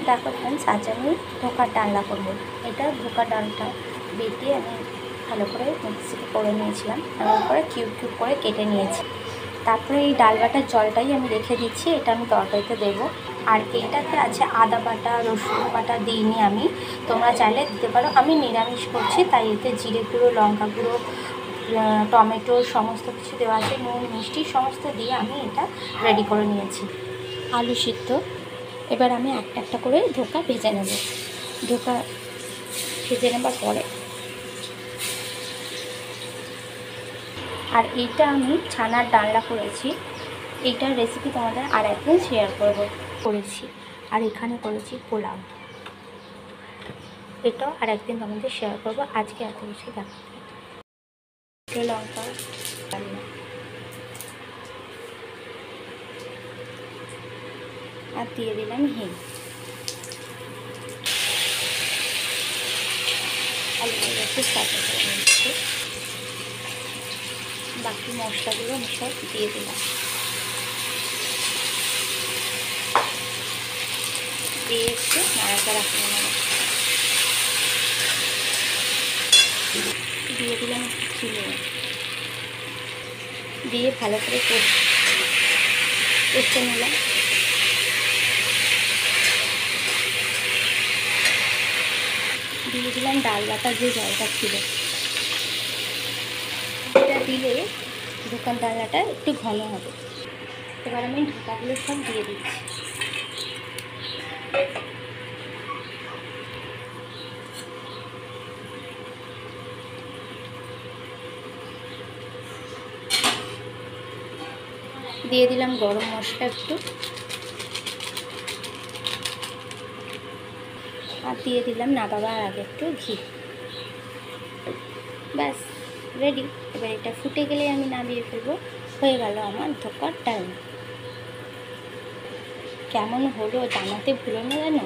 দেখো ফ্রেন্ডস, আজ আমি ধোকার ডালনা করবো। এটা ধোকার ডালটা বেটে আমি ভালো করে মিক্সিতে করে নিয়েছিলাম, তারপরে কিউব কিউব করে কেটে নিয়েছি। তারপরে এই ডাল বাটার জলটাই আমি রেখে দিচ্ছি, এটা আমি তরকারিতে দেবো। আর এইটাতে আছে আদা বাটা, রসুন বাটা দিইনি আমি, তোমরা চাইলে দিতে পারো। আমি নিরামিষ করছি তাই এতে জিরে গুঁড়ো, লঙ্কা গুঁড়ো, টমেটো সমস্ত কিছু দেওয়া আছে, নুন মিষ্টি সমস্ত দিয়ে আমি এটা রেডি করে নিয়েছি। আলু সিদ্ধ, এবার আমি একটা একটা করে ধোকা ভেজে নেব। ধোকা ভেজে নেবার পরে আর এইটা আমি ছানার ডালনা করেছি, এইটার রেসিপি তোমাদের আর একদিন শেয়ার করেছি। আর এখানে করেছি পোলাও, এটাও আর একদিন তোমাদের শেয়ার করবো। আজকে এত কিছু দেখাতে লঙ্কা ডালনা আর দিয়ে দিলাম হিং। একটু সাথে করে নিচ্ছি, বাকি মশলাগুলো আমি সব দিয়ে দিলাম, দিয়ে একটু নাড়াচাড়া করে নেব। দিয়ে দিলাম একটু চিনি, দিয়ে ভালো করে কষে নিলাম। দিয়ে দিলাম ডাল বাটার যে জলটা ছিল, এটা দিলে দোকান ডালনাটা একটু ঘন হবে। এবার আমি ঢোকাগুলো সব দিয়ে দিচ্ছি। দিয়ে দিলাম গরম মশলা একটু, আর দিয়ে দিলাম নামাবার আগে একটু ঘি। ব্যাস রেডি। এবার এটা ফুটে গেলে আমি নামিয়ে ফেলবো। হয়ে গেল আমার ধোকার ডালনা। কেমন হলো জানাতে ভুলো না যেন।